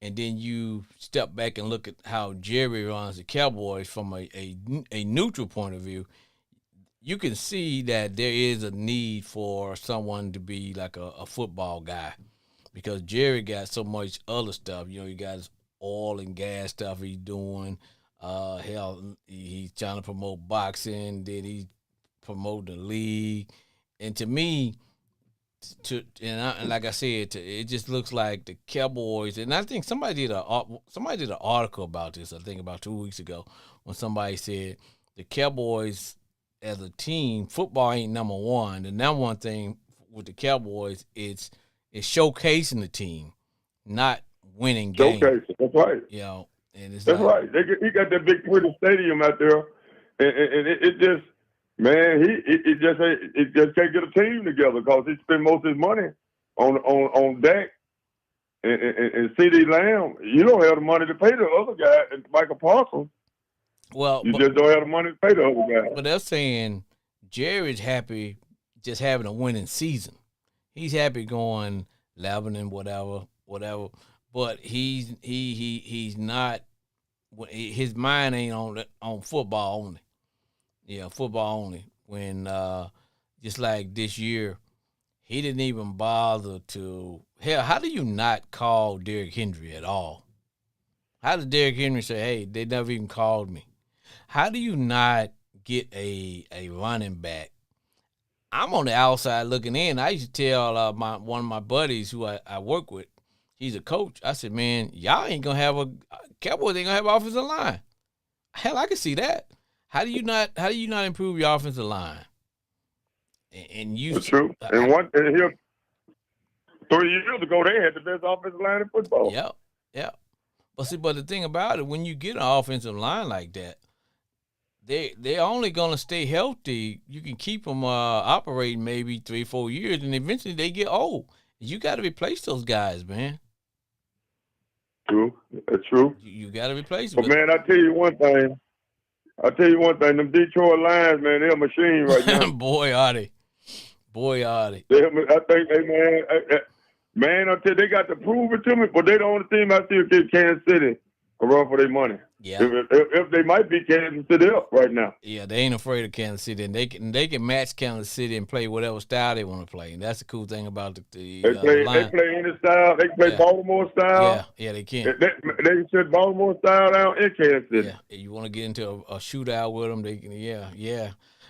and then you step back and look at how Jerry runs the Cowboys from a neutral point of view, you can see that there is a need for someone to be like a football guy, because Jerry got so much other stuff. He got his oil and gas stuff he's doing. Hell, he's trying to promote boxing. Then he's promoting the league. And to me, like I said, it just looks like the Cowboys. And I think somebody did an article about this. I think about 2 weeks ago, when somebody said the Cowboys as a team, football ain't number 1. The number 1 thing with the Cowboys is showcasing the team, not winning games. Showcasing, that's right. And it's that's right. He got that big Twitter stadium out there, and it just. Man, he just can't get a team together because he spent most of his money on Dak and C.D. Lamb. You don't have the money to pay the other guy, and Michael Parsons. Well, just don't have the money to pay the other guy. But they're saying Jerry's happy just having a winning season. He's happy going 11 and whatever. But he's not his mind ain't on football only. Yeah, football only. When just like this year, he didn't even bother to. Hell, how do you not call Derrick Henry at all? How did Derrick Henry say, "Hey, they never even called me"? How do you not get a running back? I'm on the outside looking in. I used to tell one of my buddies who I work with, he's a coach. I said, man, y'all ain't gonna have Cowboys ain't gonna have offensive line. Hell, I can see that. How do you not improve your offensive line? And you, That's true. And here 3 years ago, they had the best offensive line in football. Yeah. But the thing about it, when you get an offensive line like that, they're only gonna stay healthy. You can keep them operating maybe 3-4 years, and eventually they get old. You got to replace those guys, man. True, that's true. You got to replace them. But man, I tell you one thing. Them Detroit Lions, man, they're a machine right now. Boy, are they. I think man, I tell you, they got to prove it to me, but they the only team I see get Kansas City a run for their money. Yeah. If they might be Kansas City up right now. Yeah, they ain't afraid of Kansas City, and they can match Kansas City and play whatever style they want to play. And that's the cool thing about the They play any style. They play Baltimore style. Yeah, they can. They shut Baltimore style down in Kansas City. Yeah, you want to get into a shootout with them, they can. Yeah.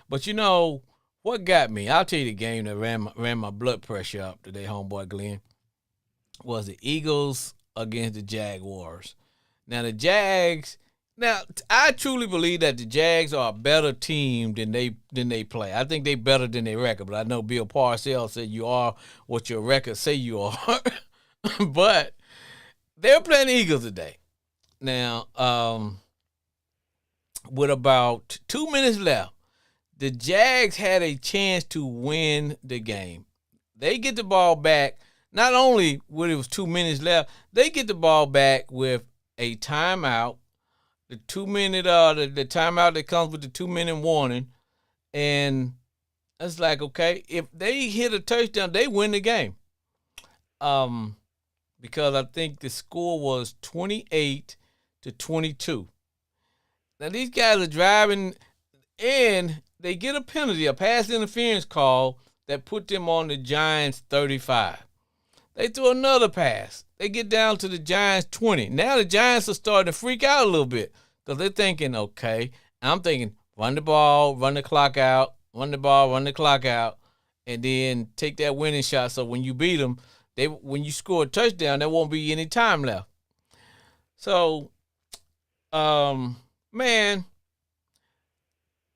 But you know what got me? I'll tell you the game that ran my blood pressure up today, homeboy Glenn, was the Eagles against the Jaguars. Now the Jags. Now I truly believe that the Jags are a better team than they play. I think they better than their record. But I know Bill Parcells said you are what your record say you are. But they're playing the Eagles today. Now, with about 2 minutes left, the Jags had a chance to win the game. They get the ball back. Not only when it was 2 minutes left, they get the ball back with a timeout, the 2 minute the timeout that comes with the 2 minute warning, and it's like, okay, if they hit a touchdown, they win the game. Because I think the score was 28-22. Now these guys are driving, and they get a penalty, a pass interference call that put them on the Giants 35. They threw another pass. They get down to the Giants 20. Now the Giants are starting to freak out a little bit because they're thinking, okay, I'm thinking run the ball, run the clock out, run the ball, run the clock out, and then take that winning shot. So when you beat them, when you score a touchdown, there won't be any time left. So, man,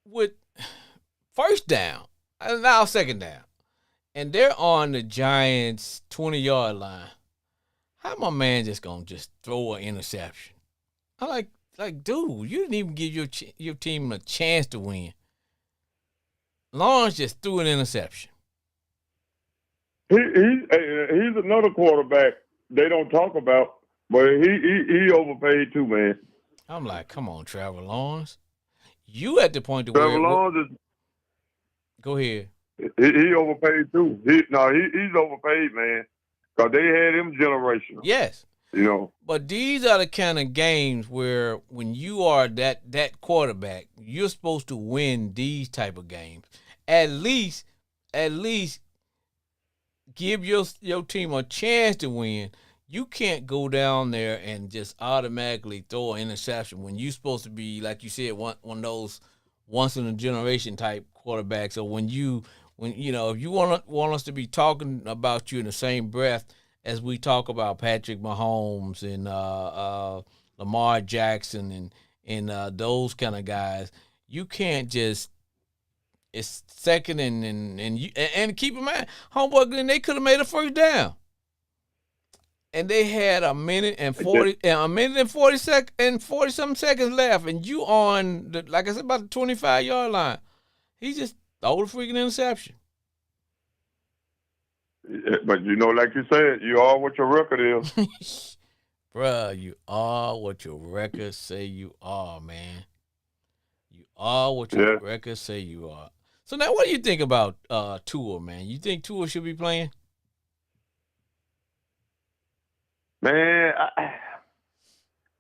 with first down, now second down, and they're on the Giants' 20-yard line, how my man just gonna just throw an interception? I'm like, dude, you didn't even give your team a chance to win. Lawrence just threw an interception. He's another quarterback they don't talk about, but he overpaid too, man. I'm like, come on, Trevor Lawrence. You at the point to Trevor where Lawrence is. Go ahead. He overpaid too. He's overpaid, man, because they had him generational. Yes. You know. But these are the kind of games where when you are that quarterback, you're supposed to win these type of games. At least give your team a chance to win. You can't go down there and just automatically throw an interception when you're supposed to be, like you said, one of those once in a generation type quarterbacks. Or when you know, if you want us to be talking about you in the same breath as we talk about Patrick Mahomes and Lamar Jackson and those kind of guys, you can't just. It's second and keep in mind, homeboy Glenn, they could have made a first down, and they had a minute and 40 something seconds left, and you on like I said, about the 25-yard line. He just threw the freaking interception. Yeah, but you know, like you said, you are what your record is. Bruh, you are what your records say you are, man. You are what your records say you are. So now what do you think about Tua, man? You think Tua should be playing? Man,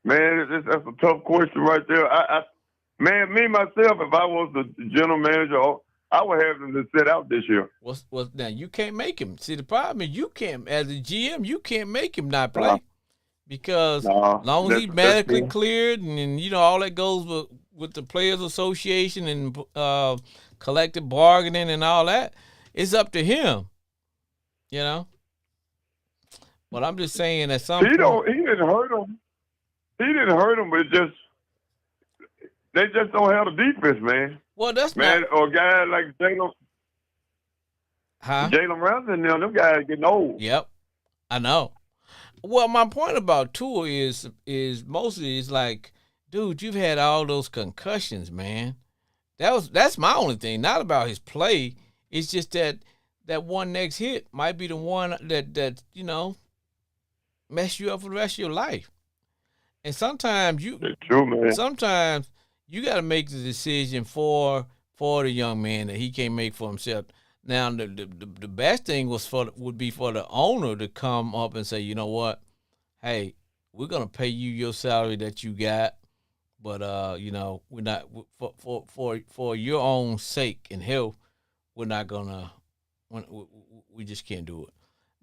Man, that's a tough question right there. Man, me myself, if I was the general manager, I would have them to sit out this year. Well, now you can't make him. See, the problem is you can't, as a GM, you can't make him not play because as long as he's medically cleared and all that goes with the Players Association and collective bargaining and all that, it's up to him. But I'm just saying that some he didn't hurt him. He didn't hurt him, but they just don't have the defense, man. Well, that's man, or a guy like Jalen. Jalen Ramsey, them guys getting old. Yep, I know. Well, my point about Tua is mostly it's like, dude, you've had all those concussions, man. That's my only thing. Not about his play. It's just that one next hit might be the one that mess you up for the rest of your life. And sometimes sometimes you got to make the decision for the young man that he can't make for himself. Now, the best thing would be for the owner to come up and say, you know what, hey, we're gonna pay you your salary that you got, but we're not for your own sake and health, we're not gonna, we just can't do it.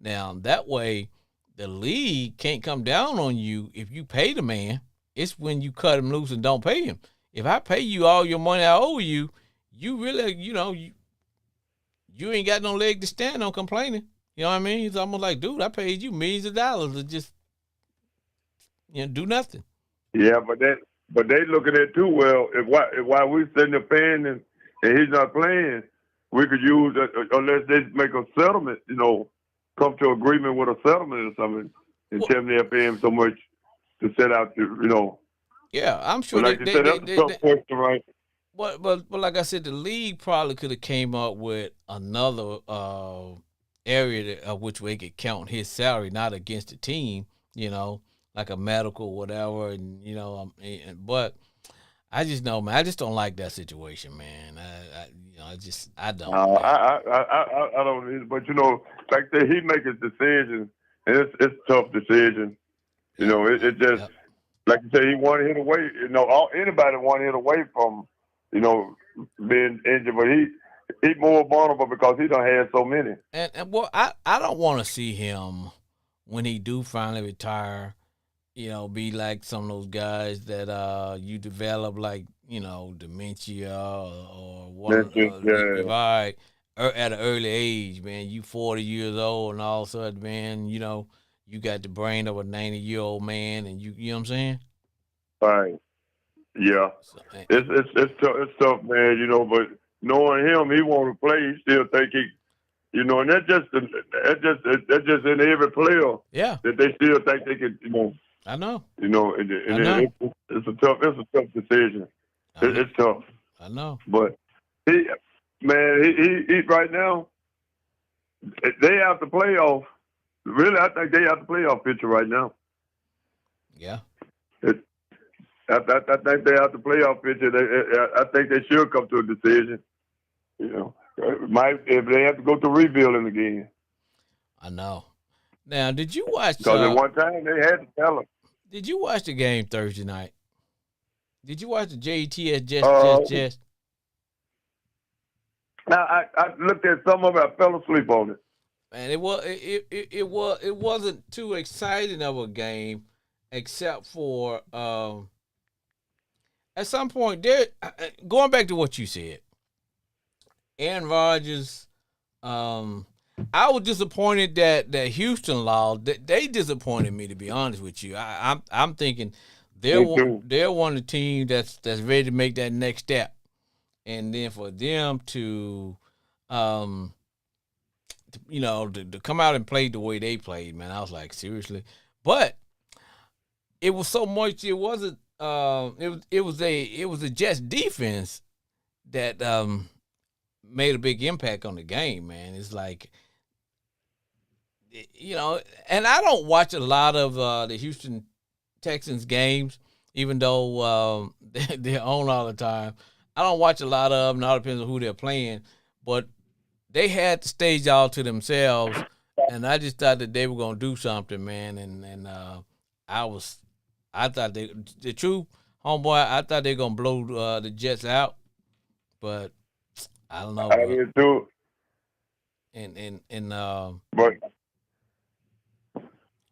Now that way, the league can't come down on you if you pay the man. It's when you cut him loose and don't pay him. If I pay you all your money I owe you, you really, you ain't got no leg to stand on complaining. You know what I mean? It's almost like, dude, I paid you millions of dollars to just, do nothing. Yeah, but they look at it too. Well, if while we sitting there paying and he's not playing, we could use unless they make a settlement. Come to agreement with a settlement or something, and tell me they're paying so much to set out to. Yeah, I'm sure. But like you said, that's a tough question, right? But like I said, the league probably could have came up with another area of which we could count his salary, not against the team, like a medical whatever, and but I just know, man, I just don't like that situation, man. I don't. I don't. But like I said, he makes his decision, and it's a tough decision. It just like you say, he one hit away. Anybody one hit away from being injured, but he more vulnerable because he done had so many. And well, I don't want to see him when he do finally retire, be like some of those guys that you develop like dementia or one at an early age, man. You 40 years old and all of a sudden, man, you got the brain of a 90-year-old man, and you know what I'm saying? Right. Yeah, it's tough, man. But knowing him, he want to play. He still think he, and that's just in every player. Yeah, that they still think they can. I know. It's a tough decision. It's tough. I know. But he right now, they out the playoff. Really, I think they out the playoff picture right now. Yeah. I think they have to playoff picture. I think they should come to a decision. If they have to go through rebuilding again. I know. Now, did you watch? Because at one time they had to tell them. Did you watch the game Thursday night? Did you watch the JTS just? Now I looked at some of it. I fell asleep on it. And it wasn't too exciting of a game, except for. At some point, going back to what you said, Aaron Rodgers, I was disappointed that Houston lost. They disappointed me, to be honest with you. I'm thinking they're one of the teams that's ready to make that next step, and then for them to come out and play the way they played, man, I was like, seriously. But it was so much. It wasn't. It was a Jets defense that made a big impact on the game, man. It's like, and I don't watch a lot of the Houston Texans games, even though they're on all the time. I don't watch a lot of them. It all depends on who they're playing, but they had the stage all to themselves, and I just thought that they were gonna do something, man. And I was I thought the truth, homeboy, I thought they were gonna blow the Jets out, but I don't know. I did too. And But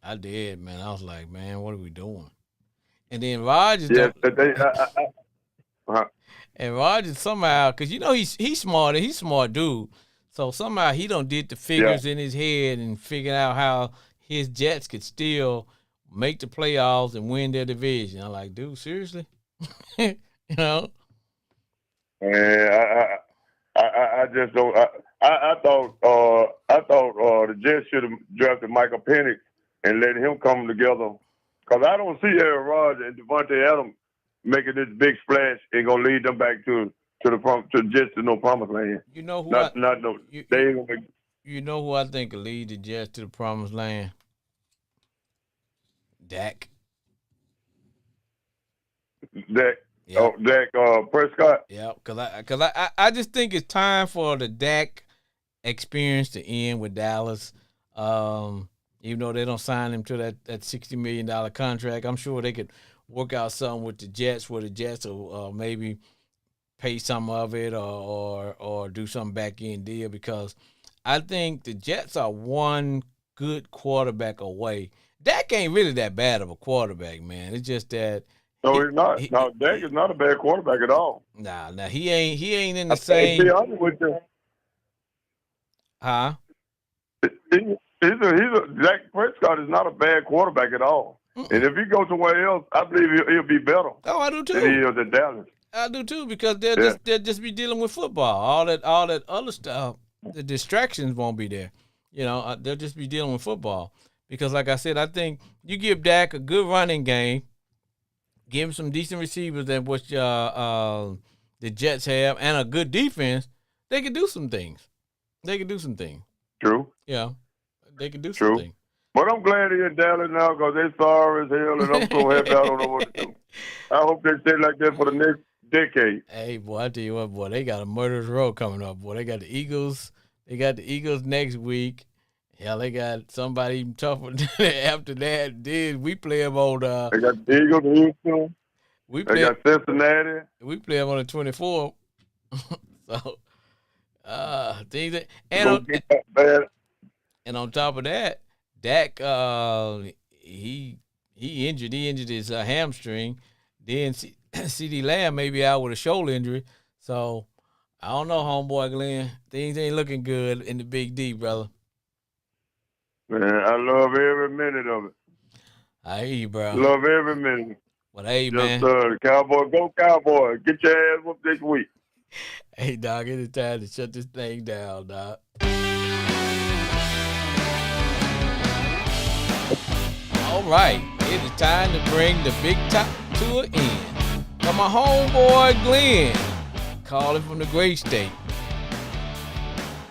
I did, man. I was like, man, what are we doing? And then Rodgers, yes, they. and Rodgers somehow, because you know he's smart, he's a smart dude. So somehow he don't did the figures in his head and figured out how his Jets could still make the playoffs and win their division. I'm like, dude, seriously? You know? And I just don't. I thought the Jets should have drafted Michael Penix and let him come together, because I don't see Aaron Rodgers and Devontae Adams making this big splash and gonna lead them back to the Jets to no promised land. You know who? They ain't gonna. You know who I think will lead the Jets to the promised land? Dak. Dak. Yep. Oh, Dak Prescott. Yeah, because I just think it's time for the Dak experience to end with Dallas. Even though they don't sign him to that $60 million contract, I'm sure they could work out something with the Jets where the Jets will maybe pay some of it or do some back end deal, because I think the Jets are one good quarterback away. Dak ain't really that bad of a quarterback, man. It's just that. No, he's not. No, Dak is not a bad quarterback at all. Nah, he ain't in the same. To be honest with you. Huh? Dak Prescott is not a bad quarterback at all. Mm-mm. And if he goes somewhere else, I believe he'll be better. Oh, I do too. Than he is at Dallas. I do too, because they'll just be dealing with football. All that other stuff, the distractions won't be there. You know, they'll just be dealing with football. Because, like I said, I think you give Dak a good running game, give him some decent receivers that what the Jets have, and a good defense, they can do some things. True. Yeah, they can do some things. But I'm glad he's in Dallas now, because they're sorry as hell, and I'm so happy I don't know what to do. I hope they stay like that for the next decade. Hey, boy, I tell you what, boy, they got a murderous row coming up, boy. They got the Eagles. They got the Eagles next week. Hell, they got somebody even tougher after that. Then we play them on they got the Eagles, Houston. They got Cincinnati. We play them on the 24th. So, things that, and on top of that, Dak, he injured his hamstring. Then CD Lamb may be out with a shoulder injury. So I don't know, homeboy Glenn. Things ain't looking good in the Big D, brother. Man, I love every minute of it. I hear you, bro. Love every minute. But hey, man. The Cowboy, go Cowboy. Get your ass whooped this week. Hey, dog, it is time to shut this thing down, dog. All right, it is time to bring the Big Top to an end. For my homeboy Glenn, calling from the great state,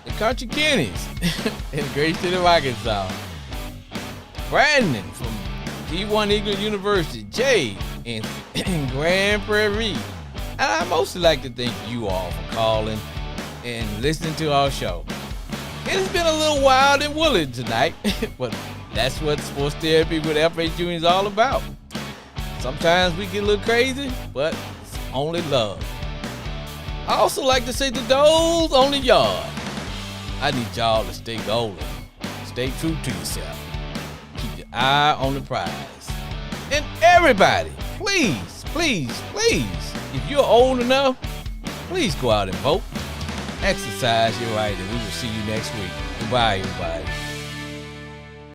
the Country Kennies in the great state of Arkansas. Brandon from D1 Eagle University, Jay in Grand Prairie. And I mostly like to thank you all for calling and listening to our show. It has been a little wild and woolly tonight, but that's what sports therapy with F.H. Jr. is all about. Sometimes we get a little crazy, but it's only love. I also like to say to those on the yard, I need y'all to stay golden. Stay true to yourself. Keep your eye on the prize. And everybody, please, if you're old enough, please go out and vote. Exercise your right, and we will see you next week. Goodbye, everybody.